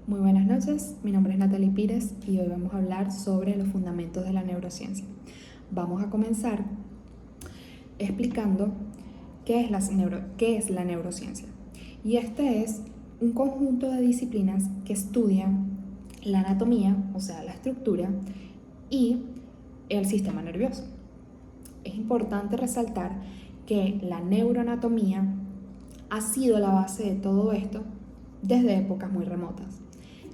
Muy buenas noches, mi nombre es Natalie Pires y hoy vamos a hablar sobre los fundamentos de la neurociencia. Vamos a comenzar explicando qué es la neurociencia. Y este es un conjunto de disciplinas que estudian la anatomía, o sea, la estructura, y el sistema nervioso. Es importante resaltar que la neuroanatomía ha sido la base de todo esto desde épocas muy remotas.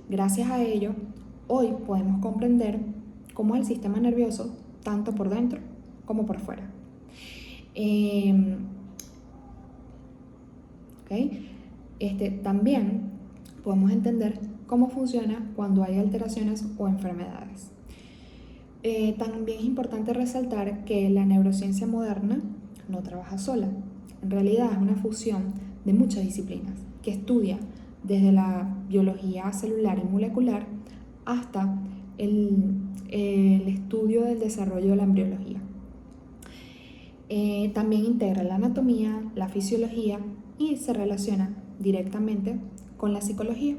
Gracias a ello, hoy podemos comprender cómo es el sistema nervioso tanto por dentro como por fuera. También podemos entender cómo funciona cuando hay alteraciones o enfermedades. También es importante resaltar que la neurociencia moderna no trabaja sola. En realidad es una fusión de muchas disciplinas que estudia desde la biología celular y molecular hasta el estudio del desarrollo de la embriología. También integra la anatomía, la fisiología y se relaciona directamente con la psicología.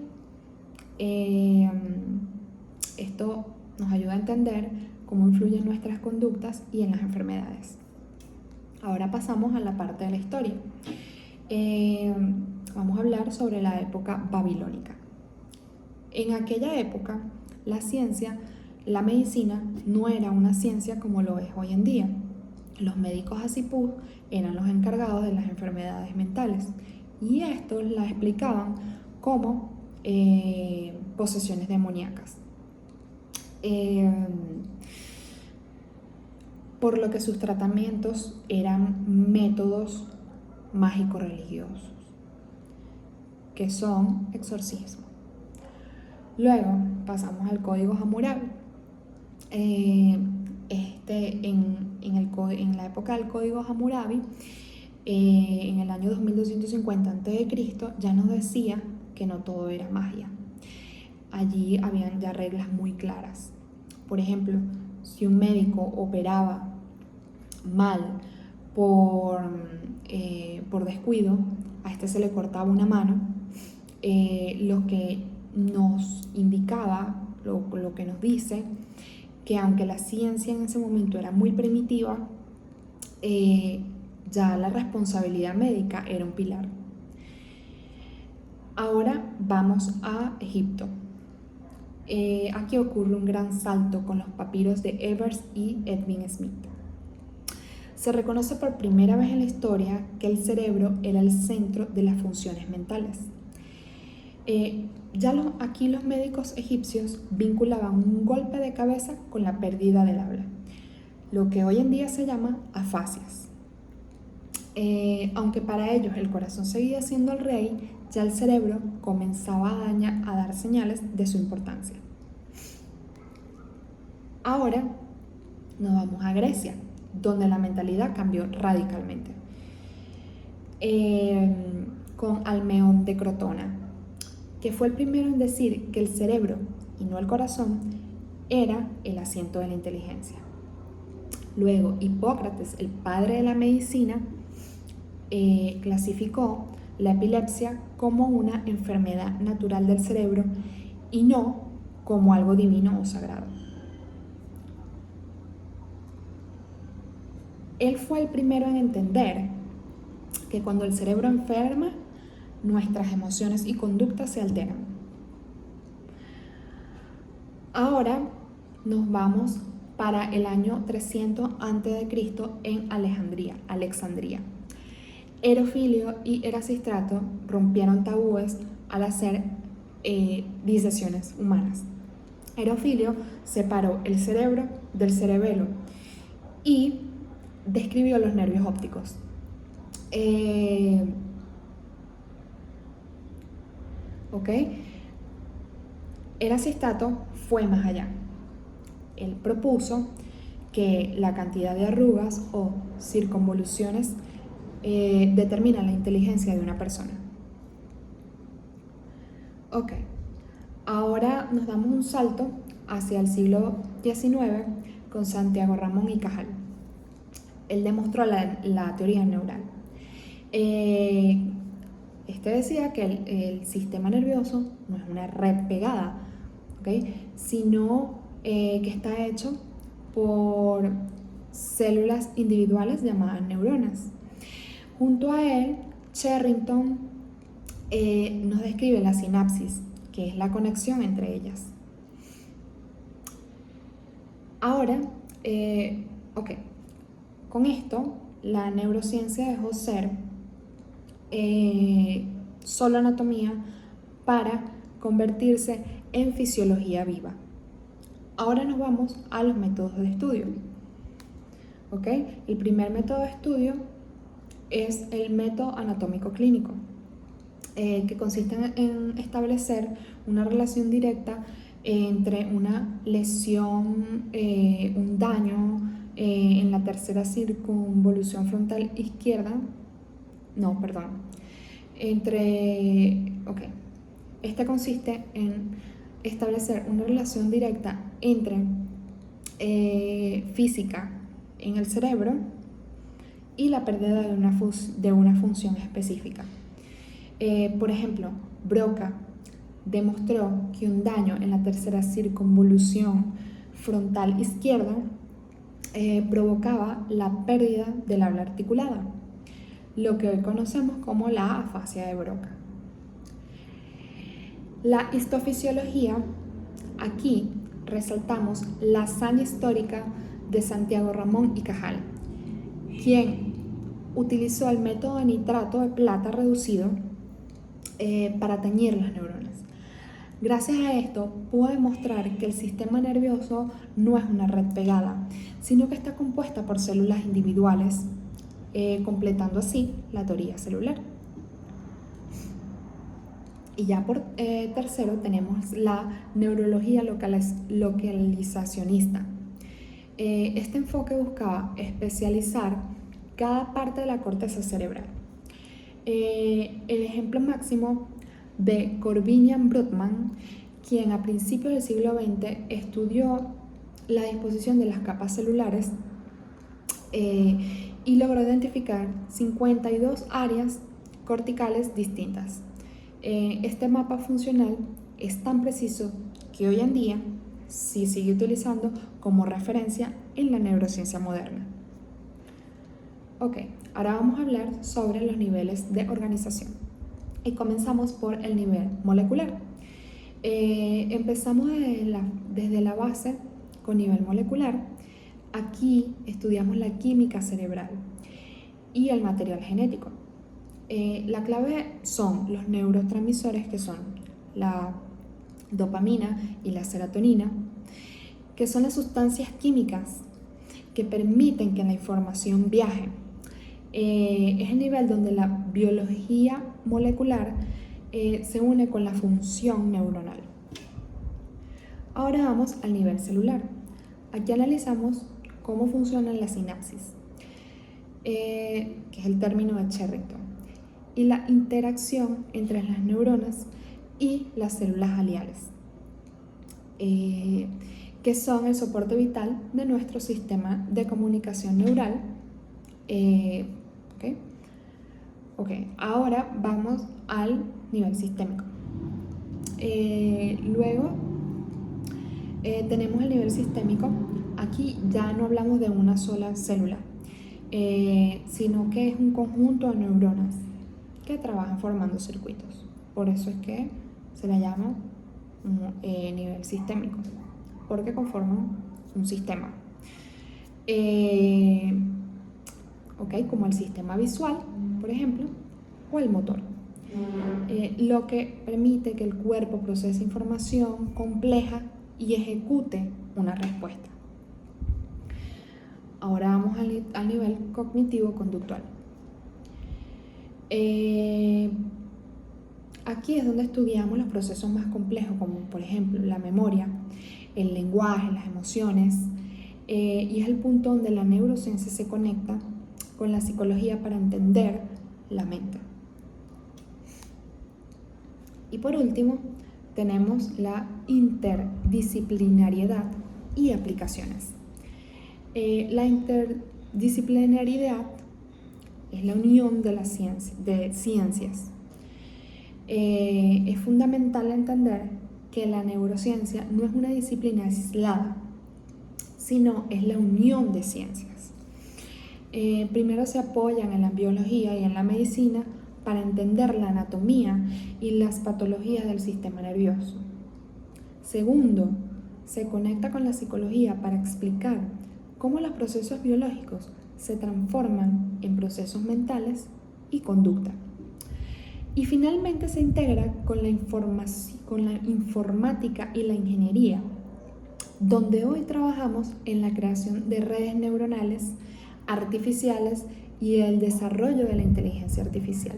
Esto nos ayuda a entender cómo influyen nuestras conductas y en las enfermedades. Ahora pasamos a la parte de la historia. Vamos a hablar sobre la época babilónica. En aquella época, la ciencia, la medicina, no era una ciencia como lo es hoy en día. Los médicos asipú eran los encargados de las enfermedades mentales y estos las explicaban como posesiones demoníacas. Por lo que sus tratamientos eran métodos mágicos religiosos, que son exorcismo. Luego pasamos al Código Hammurabi. En la época del Código Hammurabi, en el año 2250 a.C., ya nos decía que no todo era magia. Allí habían ya reglas muy claras. Por ejemplo, si un médico operaba mal por descuido, a este se le cortaba una mano, lo que nos indicaba, lo que nos dice, que aunque la ciencia en ese momento era muy primitiva, ya la responsabilidad médica era un pilar. Ahora vamos a Egipto. Aquí ocurre un gran salto con los papiros de Evers y Edwin Smith. Se reconoce por primera vez en la historia que el cerebro era el centro de las funciones mentales. Aquí los médicos egipcios vinculaban un golpe de cabeza con la pérdida del habla, lo que hoy en día se llama afasias. Aunque para ellos el corazón seguía siendo el rey, ya el cerebro comenzaba a dar señales de su importancia. Ahora nos vamos a Grecia, donde la mentalidad cambió radicalmente. Con Almeón de Crotona, que fue el primero en decir que el cerebro, y no el corazón, era el asiento de la inteligencia. Luego, Hipócrates, el padre de la medicina, clasificó la epilepsia como una enfermedad natural del cerebro y no como algo divino o sagrado. Él fue el primero en entender que cuando el cerebro enferma, nuestras emociones y conductas se alteran. Ahora nos vamos para el año 300 a.C. en Alejandría. Herofilio y Erasístrato rompieron tabúes al hacer disecciones humanas. Herofilio separó el cerebro del cerebelo y describió los nervios ópticos. Erasístrato fue más allá. Él propuso que la cantidad de arrugas o circunvoluciones determina la inteligencia de una persona. Ahora nos damos un salto hacia el siglo XIX con Santiago Ramón y Cajal. Él demostró la teoría neural. te decía que el sistema nervioso no es una red pegada, ¿ok? Sino que está hecho por células individuales llamadas neuronas. Junto a él, Sherrington nos describe la sinapsis, que es la conexión entre ellas. Ahora, ok, con esto la neurociencia dejó ser solo anatomía para convertirse en fisiología viva. Ahora nos vamos a los métodos de estudio. ¿Ok? El primer método de estudio es el método anatómico clínico, que consiste en establecer una relación directa entre una lesión, un daño en la tercera circunvolución frontal izquierda, este consiste en establecer una relación directa entre física en el cerebro y la pérdida de una función específica. Por ejemplo, Broca demostró que un daño en la tercera circunvolución frontal izquierda provocaba la pérdida del habla articulada, lo que hoy conocemos como la afasia de Broca. La histofisiología, aquí resaltamos la hazaña histórica de Santiago Ramón y Cajal, quien utilizó el método de nitrato de plata reducido para teñir las neuronas. Gracias a esto pudo demostrar que el sistema nervioso no es una red pegada, sino que está compuesta por células individuales, completando así la teoría celular. Y ya por tercero tenemos la neurología localizacionista. Este enfoque buscaba especializar cada parte de la corteza cerebral. El ejemplo máximo de Corbinian-Brodmann, quien a principios del siglo XX estudió la disposición de las capas celulares y logró identificar 52 áreas corticales distintas. Este mapa funcional es tan preciso que hoy en día se sigue utilizando como referencia en la neurociencia moderna. Ok, ahora vamos a hablar sobre los niveles de organización y comenzamos por el nivel molecular. Empezamos desde la base con nivel molecular. Aquí estudiamos la química cerebral y el material genético. La clave son los neurotransmisores, que son la dopamina y la serotonina, que son las sustancias químicas que permiten que la información viaje. Es el nivel donde la biología molecular se une con la función neuronal. Ahora vamos al nivel celular. Aquí analizamos cómo funciona la sinapsis, que es el término de Sherrington, y la interacción entre las neuronas y las células gliales, que son el soporte vital de nuestro sistema de comunicación neural. Ahora vamos al nivel sistémico. Luego tenemos el nivel sistémico. Aquí ya no hablamos de una sola célula, sino que es un conjunto de neuronas que trabajan formando circuitos. Por eso es que se le llama nivel sistémico, porque conforman un sistema. Como el sistema visual, por ejemplo, o el motor, lo que permite que el cuerpo procese información compleja y ejecute una respuesta. Ahora vamos al nivel cognitivo-conductual. Aquí es donde estudiamos los procesos más complejos, como por ejemplo la memoria, el lenguaje, las emociones, y es el punto donde la neurociencia se conecta con la psicología para entender la mente. Y por último, tenemos la interdisciplinariedad y aplicaciones. La interdisciplinariedad es la unión de ciencias. es fundamental entender que la neurociencia no es una disciplina aislada, sino es la unión de ciencias. Primero se apoyan en la biología y en la medicina para entender la anatomía y las patologías del sistema nervioso. Segundo, se conecta con la psicología para explicar cómo los procesos biológicos se transforman en procesos mentales y conducta. Y finalmente se integra con la informática y la ingeniería, donde hoy trabajamos en la creación de redes neuronales artificiales y el desarrollo de la inteligencia artificial.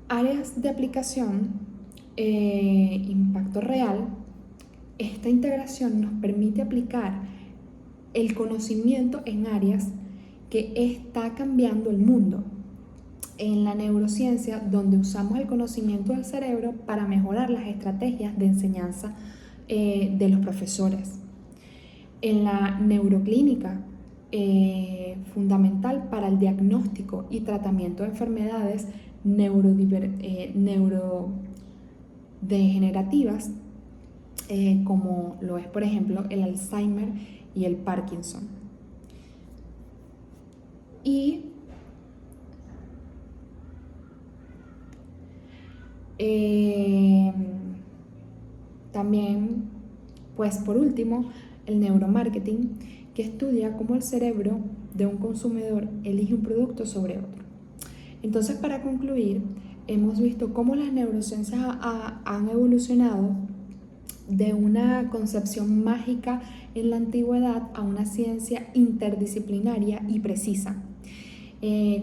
Áreas de aplicación, impacto real. Esta integración nos permite aplicar el conocimiento en áreas que está cambiando el mundo. En la neurociencia, donde usamos el conocimiento del cerebro para mejorar las estrategias de enseñanza de los profesores. En la neuroclínica, fundamental para el diagnóstico y tratamiento de enfermedades neurodegenerativas, como lo es, por ejemplo, el Alzheimer y el Parkinson. Y también, pues por último, el neuromarketing, que estudia cómo el cerebro de un consumidor elige un producto sobre otro. Entonces, para concluir, hemos visto cómo las neurociencias han evolucionado de una concepción mágica en la antigüedad a una ciencia interdisciplinaria y precisa,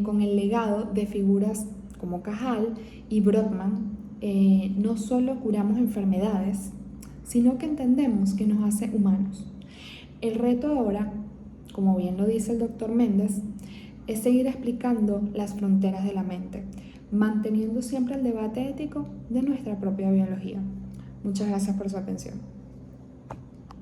con el legado de figuras como Cajal y Brodmann. No solo curamos enfermedades, sino que entendemos que nos hace humanos. El reto ahora, como bien lo dice el doctor Méndez, es seguir explicando las fronteras de la mente, manteniendo siempre el debate ético de nuestra propia biología. Muchas gracias por su atención.